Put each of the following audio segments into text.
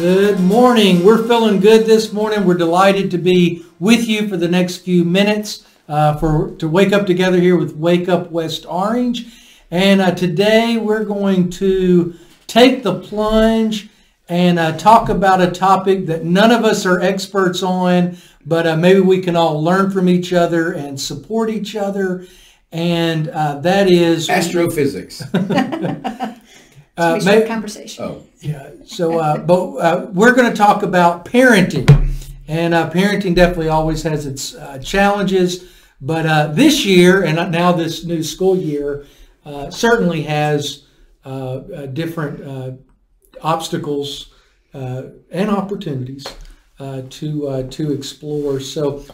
Good morning. We're feeling good this morning. We're delighted to be with you for the next few minutes to wake up together here with Wake Up West Orange. And today we're going to take the plunge and talk about a topic that none of us are experts on, but maybe we can all learn from each other and support each other. And that is astrophysics. It's a short conversation. Oh, yeah. So, but we're going to talk about parenting, and parenting definitely always has its challenges. But this year, and now this new school year, certainly has different obstacles and opportunities to explore. So,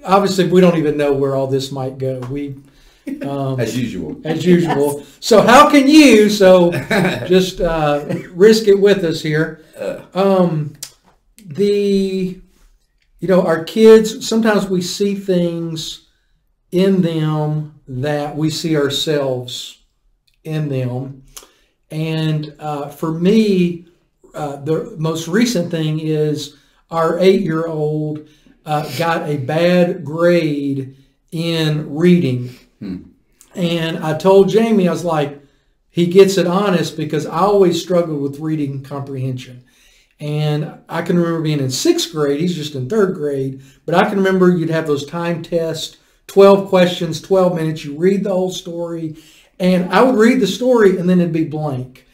obviously, we don't even know where all this might go. as usual. As usual. So how can you, just risk it with us here. Our kids, sometimes we see things in them that we see ourselves in them. And for me, the most recent thing is our 8-year-old got a bad grade in reading. And I told Jamie, I was like, he gets it honest because I always struggled with reading comprehension. And I can remember being in 6th grade, he's just in 3rd grade, but I can remember you'd have those time tests, 12 questions, 12 minutes, you read the whole story, and I would read the story and then it'd be blank.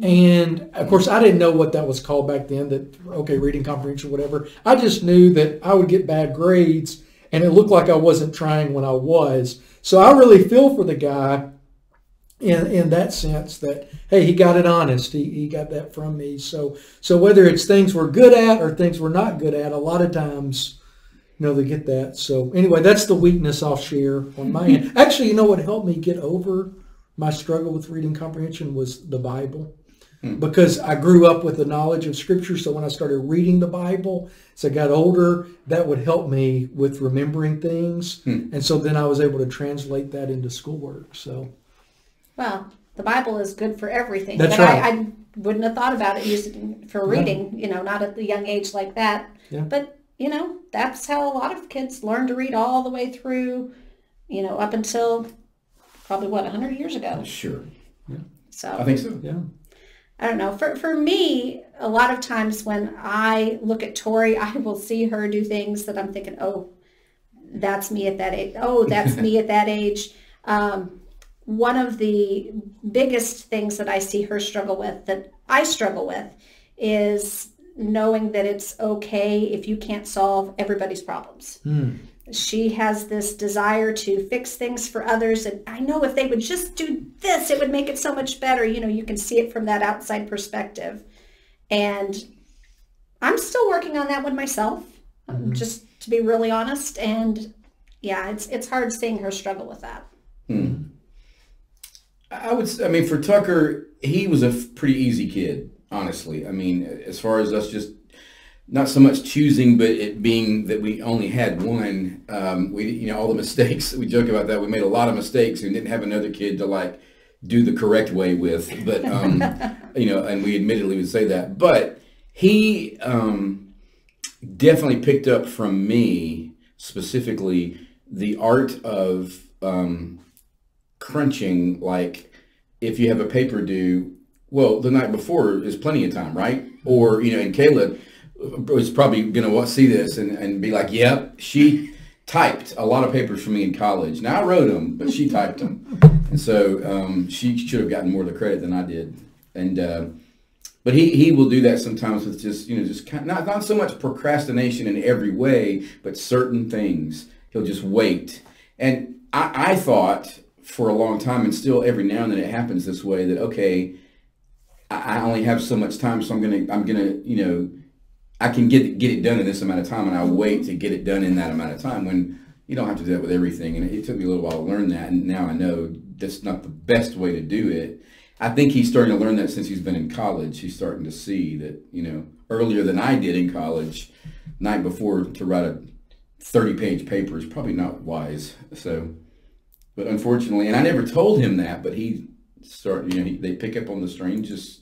And of course, I didn't know what that was called back then, reading comprehension, whatever. I just knew that I would get bad grades and it looked like I wasn't trying when I was. So I really feel for the guy in that sense that, hey, he got it honest. He got that from me. So whether it's things we're good at or things we're not good at, a lot of times, they get that. So anyway, that's the weakness I'll share on my end. Actually, what helped me get over my struggle with reading comprehension was the Bible. Because I grew up with the knowledge of Scripture, so when I started reading the Bible, as I got older, that would help me with remembering things. And so then I was able to translate that into schoolwork. So, well, the Bible is good for everything. That's but right. I wouldn't have thought about it using for reading, not at the young age like that. Yeah. But, that's how a lot of kids learn to read all the way through, up until probably, 100 years ago. Sure. Yeah. So I think so. Yeah. I don't know. For me, a lot of times when I look at Tori, I will see her do things that I'm thinking, oh, that's me at that age. Oh, that's me at that age. One of the biggest things that I see her struggle with, that I struggle with, is knowing that it's okay if you can't solve everybody's problems. She has this desire to fix things for others. And I know if they would just do this, it would make it so much better. You can see it from that outside perspective. And I'm still working on that one myself, just to be really honest. And yeah, it's hard seeing her struggle with that. For Tucker, he was a pretty easy kid, honestly. As far as us just not so much choosing, but it being that we only had one. We, all the mistakes, we joke about that. We made a lot of mistakes and didn't have another kid to do the correct way with. But, and we admittedly would say that. But he definitely picked up from me, specifically, the art of crunching. If you have a paper due, well, the night before is plenty of time, right? Or, and Kayla was probably going to see this and be like, yep, she typed a lot of papers for me in college. Now, I wrote them, but she typed them. And so she should have gotten more of the credit than I did. And but he will do that sometimes with just kind of, not so much procrastination in every way, but certain things. He'll just wait. And I thought for a long time, and still every now and then it happens this way, that, okay, I only have so much time, so I'm gonna I can get it done in this amount of time, and I wait to get it done in that amount of time, when you don't have to do that with everything. And it took me a little while to learn that, and now I know that's not the best way to do it. I think he's starting to learn that since he's been in college. He's starting to see that, earlier than I did in college, night before, to write a 30-page paper is probably not wise. So, but unfortunately, and I never told him that, but they pick up on the strangest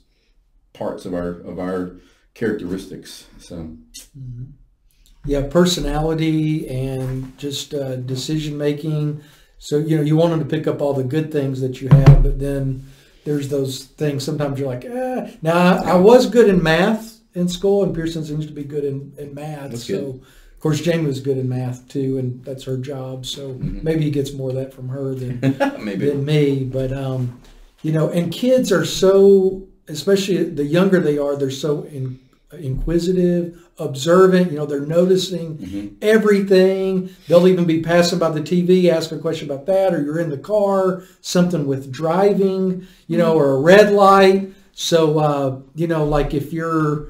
parts of our characteristics. So, yeah, personality and just decision making. So, you want them to pick up all the good things that you have, but then there's those things. Sometimes you're like, Now, I was good in math in school, and Pearson seems to be good in math. That's so, good. of course, Jane was good in math too, and that's her job. So maybe he gets more of that from her than than me. But and kids are so, especially the younger they are, they're so inquisitive, observant. They're noticing everything. They'll even be passing by the TV, ask a question about that, or you're in the car, something with driving, or a red light. So like if you're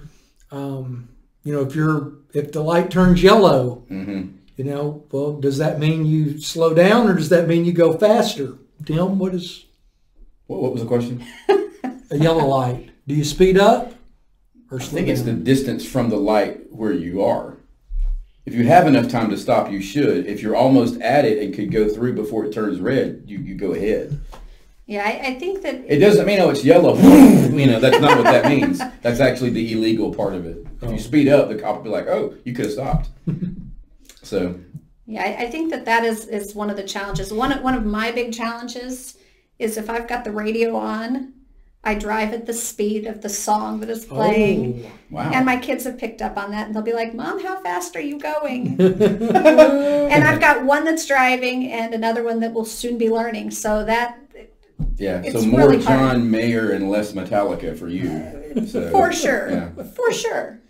if the light turns yellow, well, does that mean you slow down, or does that mean you go faster? Tim, what was the question? A yellow light. Do you speed up or slow I think down? it's the distance from the light where you are. If you have enough time to stop, you should. If you're almost at it and could go through before it turns red, you go ahead. Yeah, I think that... It doesn't mean, it's yellow. That's not what that means. That's actually the illegal part of it. If you speed up, the cop will be like, oh, you could have stopped. So... Yeah, I think that is one of the challenges. One of my big challenges is if I've got the radio on, I drive at the speed of the song that is playing. Oh, wow. And my kids have picked up on that, and they'll be like, Mom, how fast are you going? And I've got one that's driving and another one that will soon be learning. So that... Yeah, it's so more really John hard. Mayer and less Metallica for you. So, For sure. Yeah. For sure.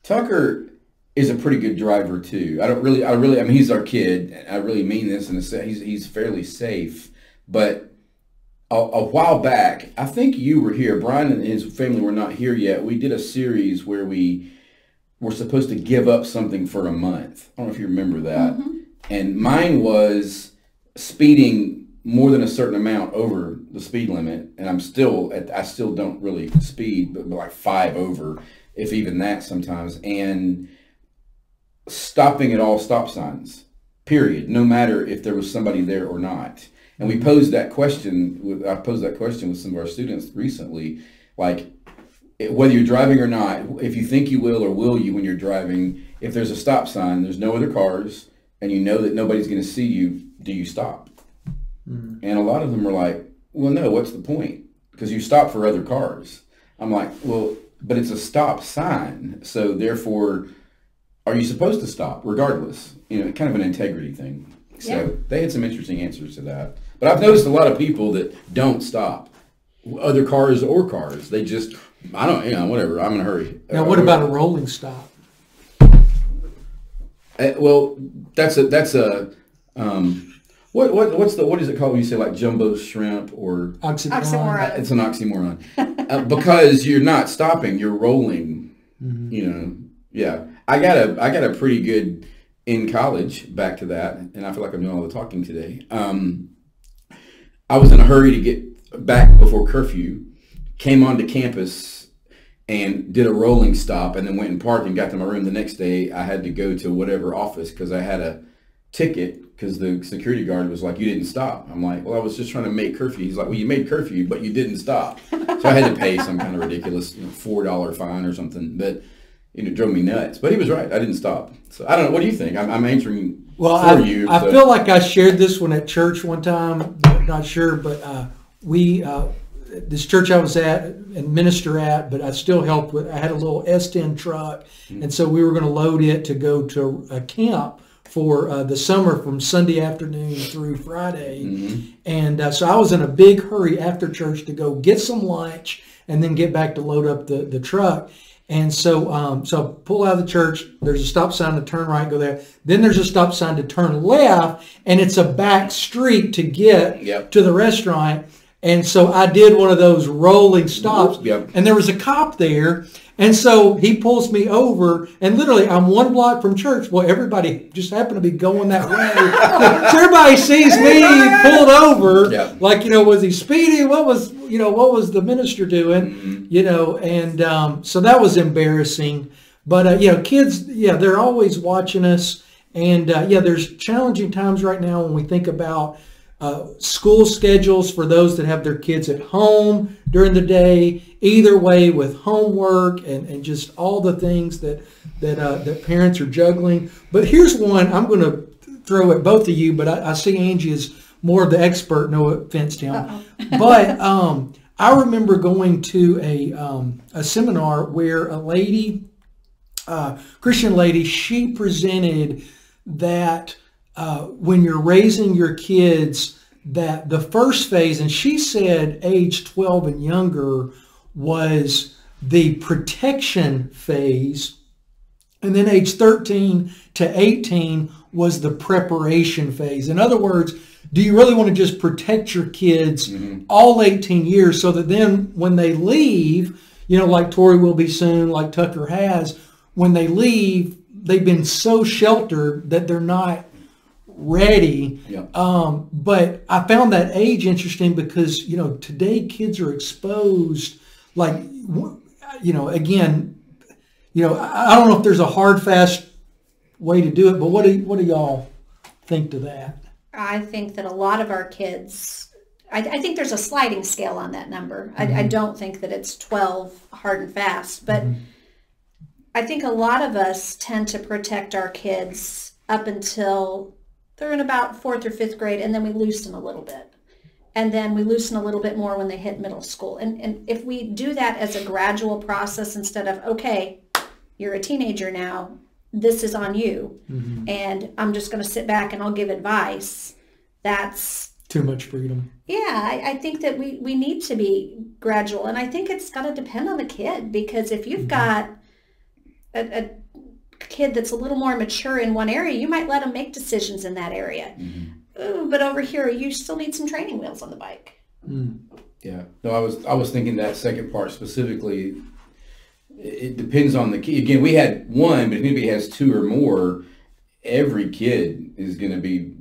Tucker is a pretty good driver too. I mean, he's our kid. I really mean this in a sense. He's fairly safe. But a while back, I think you were here. Brian and his family were not here yet. We did a series where we were supposed to give up something for a month. I don't know if you remember that. And mine was speeding more than a certain amount over the speed limit, and I still don't really speed, but like 5 over, if even that sometimes, and stopping at all stop signs, period, no matter if there was somebody there or not. And I posed that question with some of our students recently, like, whether you're driving or not, if you think you will or will you when you're driving, if there's a stop sign, there's no other cars, and you know that nobody's going to see you, do you stop? And a lot of them are like, well, no, what's the point? Because you stop for other cars. I'm like, well, but it's a stop sign. So therefore, are you supposed to stop regardless? Kind of an integrity thing. So they had some interesting answers to that. But I've noticed a lot of people that don't stop, other cars or cars. They just, I don't, whatever, I'm in a hurry. Now, what about a rolling stop? Well, that's a what is it called when you say like jumbo shrimp or Oxymoron? It's an oxymoron because you're not stopping, you're rolling. Yeah. I got a pretty good in college. Back to that, and I feel like I'm doing all the talking today. I was in a hurry to get back before curfew. Came onto campus and did a rolling stop, and then went and parked and got to my room. The next day, I had to go to whatever office because I had a ticket because the security guard was like, you didn't stop. I'm like, well, I was just trying to make curfew. He's like, well, you made curfew, but you didn't stop. So I had to pay some kind of ridiculous $4 fine or something. But it drove me nuts. But he was right. I didn't stop. So I don't know. What do you think? I'm answering for you. I feel like I shared this one at church one time. Not sure, but this church I was at and minister at, but I still helped with. I had a little S10 truck, and so we were going to load it to go to a camp for the summer from Sunday afternoon through Friday. And so I was in a big hurry after church to go get some lunch and then get back to load up the truck. And so so I pull out of the church. There's a stop sign to turn right, go there. Then there's a stop sign to turn left, and it's a back street to get to the restaurant. And so I did one of those rolling stops, and there was a cop there. And so he pulls me over, and literally I'm 1 block from church. Well, everybody just happened to be going that way. So everybody sees me pulled over, like, was he speeding? What was the minister doing? And so that was embarrassing. But, kids, they're always watching us. And, there's challenging times right now when we think about school schedules for those that have their kids at home during the day, either way with homework and just all the things that parents are juggling. But here's one I'm going to throw at both of you, but I see Angie is more of the expert, no offense, Tim. But I remember going to a seminar where a lady, Christian lady, she presented that when you're raising your kids, that the first phase, and she said age 12 and younger was the protection phase, and then age 13 to 18 was the preparation phase. In other words, do you really want to just protect your kids all 18 years so that then when they leave, like Tori will be soon, like Tucker has, when they leave, they've been so sheltered that they're not ready. Yeah. But I found that age interesting because, today kids are exposed, again, I don't know if there's a hard, fast way to do it, but what do y'all think to that? I think that a lot of our kids, I think there's a sliding scale on that number. I don't think that it's 12 hard and fast, but I think a lot of us tend to protect our kids up until they're in about 4th or 5th grade, and then we loosen a little bit. And then we loosen a little bit more when they hit middle school. And if we do that as a gradual process instead of, okay, you're a teenager now, this is on you, and I'm just going to sit back and I'll give advice, that's too much freedom. Yeah, I think that we need to be gradual, and I think it's got to depend on the kid, because if you've got a kid that's a little more mature in one area, you might let them make decisions in that area. Ooh, but over here, you still need some training wheels on the bike. Yeah. No, I was thinking that second part specifically. It depends on the kid. Again, we had one, but if anybody has 2 or more, every kid is going to be,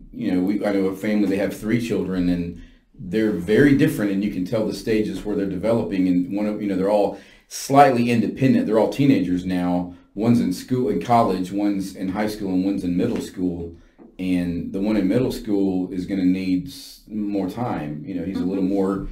I know a family, they have 3 children, and they're very different, and you can tell the stages where they're developing, and one of, they're all slightly independent. They're all teenagers now. One's in school, in college, one's in high school, and one's in middle school. And the one in middle school is going to need more time. He's a little more,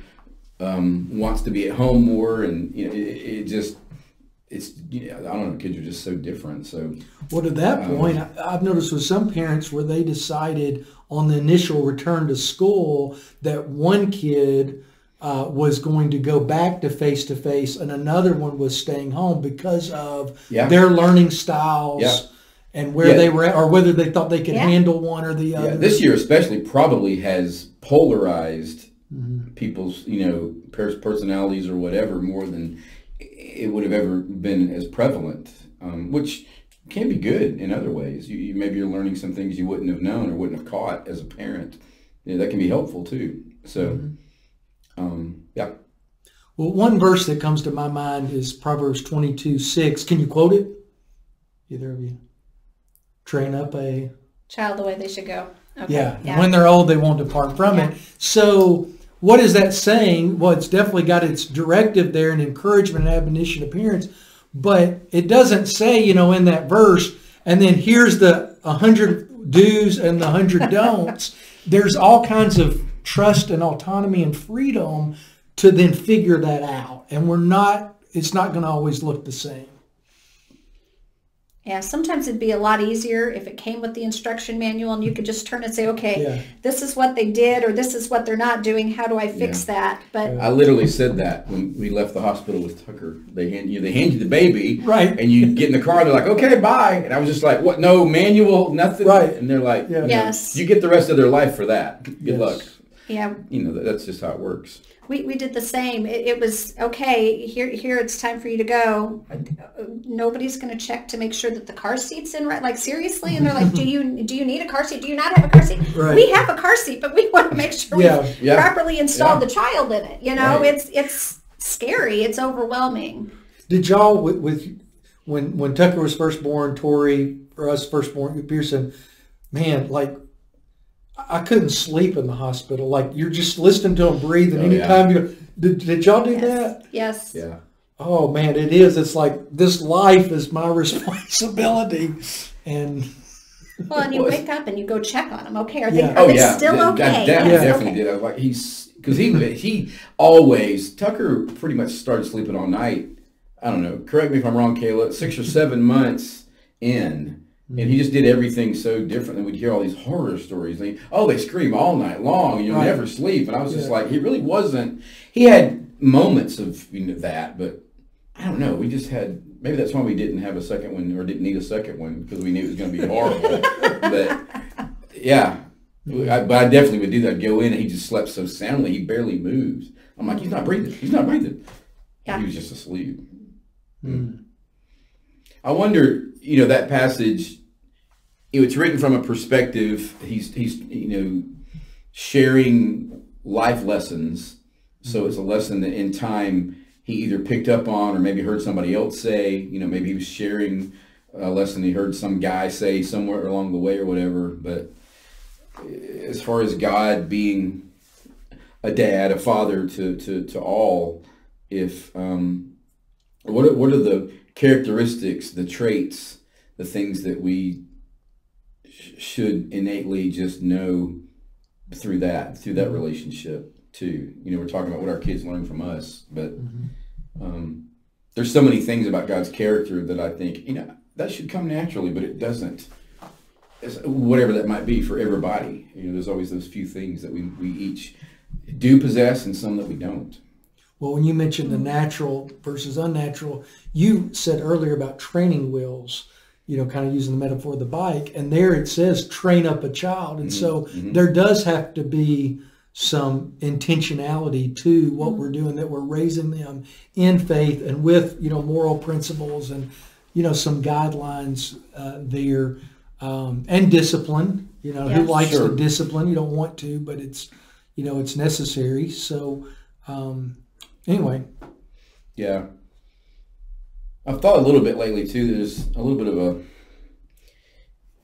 wants to be at home more, and, it's I don't know, kids are just so different. So, well, to that point, I've noticed with some parents where they decided on the initial return to school that one kid was going to go back to face, and another one was staying home because of their learning styles and where they were at, or whether they thought they could handle one or the other. Yeah, this year especially probably has polarized people's, personalities or whatever more than it would have ever been as prevalent, which can be good in other ways. Maybe you're learning some things you wouldn't have known or wouldn't have caught as a parent. That can be helpful too. So, yeah. Well, one verse that comes to my mind is Proverbs 22:6. Can you quote it? Either of you? Train up a child the way they should go. Okay. Yeah. And when they're old, they won't depart from it. So what is that saying? Well, it's definitely got its directive there and encouragement and admonition of parents, but it doesn't say, in that verse, and then here's the 100 do's and the 100 don'ts. There's all kinds of trust and autonomy and freedom to then figure that out. And it's not going to always look the same. Yeah, sometimes it'd be a lot easier if it came with the instruction manual and you could just turn and say, okay, this is what they did, or this is what they're not doing. How do I fix that? But I literally said that when we left the hospital with Tucker. They hand you the baby, right? And you get in the car. They're like, okay, bye. And I was just like, what? No manual, nothing. Right? And they're like, yes. You get the rest of their life for that. Good luck. Yeah. That's just how it works. We did the same. It was, okay, here it's time for you to go. Nobody's going to check to make sure that the car seat's in right. Like, seriously? And they're like, do you need a car seat? Do you not have a car seat? Right. We have a car seat, but we want to make sure we properly installed the child in it. It's scary. It's overwhelming. Did y'all, when Tucker was first born, Tori, or us first born, Pearson, man, like, I couldn't sleep in the hospital. Like, you're just listening to them breathe, and anytime you did y'all do that? Yes. Yeah. Oh man, it is. It's like this life is my responsibility, and Well, and you wake up and you go check on them. Okay, are Yeah. they still okay? Definitely Okay. did. I was like, because he always, Tucker pretty much started sleeping all night. I don't know. Correct me if I'm wrong, Kayla. 6 or 7 months in, and he just did everything so different. And we'd hear all these horror stories. And they scream all night long, and you'll Right. never sleep. And I was just like, he really wasn't. He had moments of that, but I don't know. We just had. Maybe that's why we didn't have a second one, or didn't need a second one, because we knew it was going to be horrible. But yeah, but I definitely would do that. I'd go in and he just slept so soundly, he barely moves. I'm like, he's not breathing. He's not breathing. Yeah. He was just asleep. Mm. I wonder, that passage. It's written from a perspective. He's sharing life lessons. So it's a lesson that in time he either picked up on or maybe heard somebody else say. Maybe he was sharing a lesson he heard some guy say somewhere along the way or whatever. But as far as God being a dad, a father to all, if what are the characteristics, the traits, the things that we should innately just know through that relationship too? We're talking about what our kids learn from us, but there's so many things about God's character that I think that should come naturally, but it doesn't. Whatever that might be for everybody, there's always those few things that we each do possess and some that we don't. Well, when you mentioned the natural versus unnatural, you said earlier about training wheels, kind of using the metaphor of the bike, and there it says train up a child. And so there does have to be some intentionality to what we're doing, that we're raising them in faith and with, moral principles and, some guidelines there, and discipline, who likes Sure. the discipline? You don't want to, but it's, it's necessary. So, anyway. Yeah. I've thought a little bit lately too. There's a little bit of a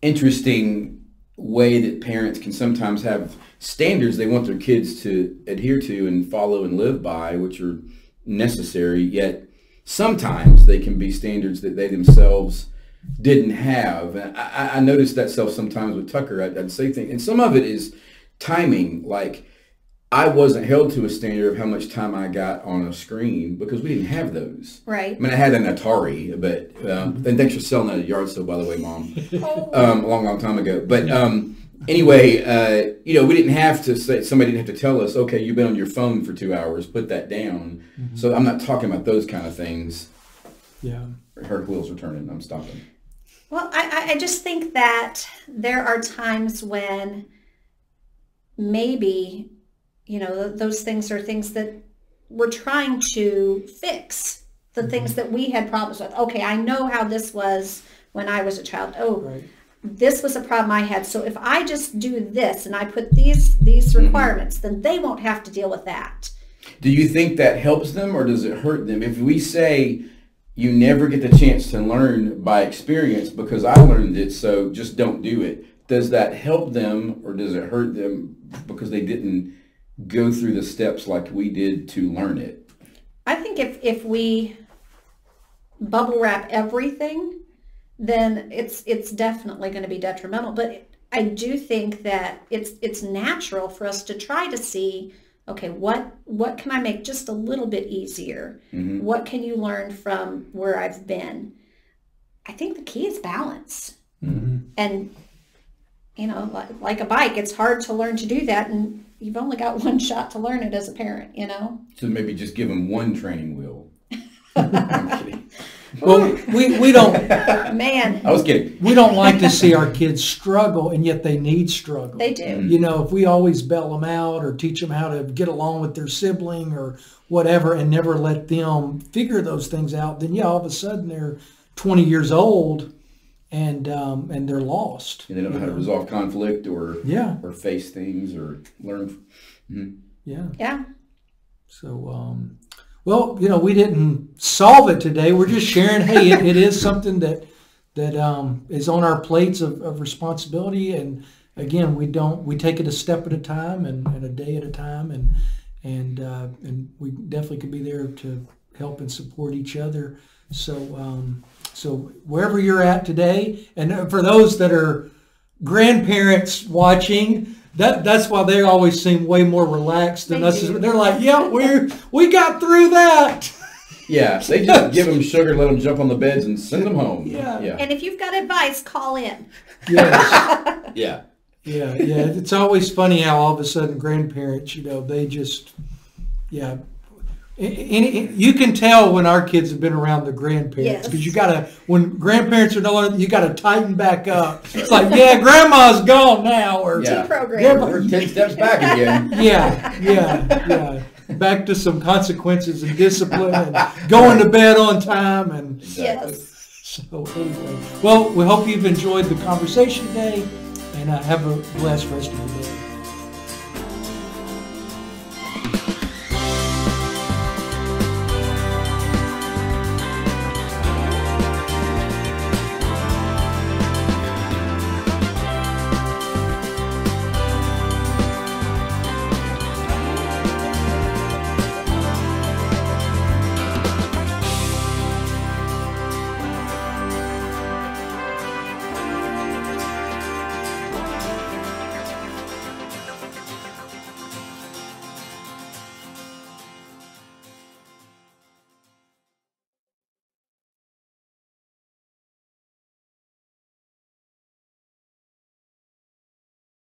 interesting way that parents can sometimes have standards they want their kids to adhere to and follow and live by, which are necessary, yet sometimes they can be standards that they themselves didn't have. And I noticed that self sometimes with Tucker. I'd say things, and some of it is timing. Like, I wasn't held to a standard of how much time I got on a screen because we didn't have those. Right. I mean, I had an Atari, but and thanks for selling that at yard sale, by the way, Mom. A long time ago. But anyway, we didn't have to say, somebody didn't have to tell us, okay, you've been on your phone for 2 hours, put that down. So I'm not talking about those kind of things. Yeah. Her wheels are turning. I'm stopping. Well, I just think that there are times when maybe, those things are things that we're trying to fix, the things that we had problems with. Okay, I know how this was when I was a child. Oh, Right. this was a problem I had. So if I just do this and I put these requirements, then they won't have to deal with that. Do you think that helps them or does it hurt them? If we say you never get the chance to learn by experience because I learned it, so just don't do it, does that help them or does it hurt them because they didn't go through the steps like we did to learn it? I think if we bubble wrap everything, then it's definitely going to be detrimental. But I do think that it's natural for us to try to see, okay, what can I make just a little bit easier? What can you learn from where I've been? I think the key is balance. And, like a bike, it's hard to learn to do that. And you've only got one shot to learn it as a parent, So maybe just give them one training wheel. I'm kidding. Well, we don't. Man, I was kidding. We don't like to see our kids struggle, and yet they need struggle. they do. If we always bail them out or teach them how to get along with their sibling or whatever and never let them figure those things out, then all of a sudden they're 20 years old and they're lost. And they don't know how to resolve conflict or face things or learn. Yeah. So, well, we didn't solve it today. We're just sharing, hey, it is something that is on our plates of responsibility. And again, we take it a step at a time and a day at a time. And we definitely could be there to help and support each other. So wherever you're at today, and for those that are grandparents watching. That's why they always seem way more relaxed than us. They're like, yeah, we got through that. Yeah, they just give them sugar, let them jump on the beds, and send them home. Yeah. And if you've got advice, call in. Yes. Yeah. Yeah. It's always funny how all of a sudden grandparents, they just, yeah. You can tell when our kids have been around the grandparents because when grandparents are no longer, you got to tighten back up. It's like, yeah, grandma's gone now, or we're 10 steps back again. Yeah. Back to some consequences and discipline and going to bed on time and So anyway, well, we hope you've enjoyed the conversation today and have a blessed rest of the day.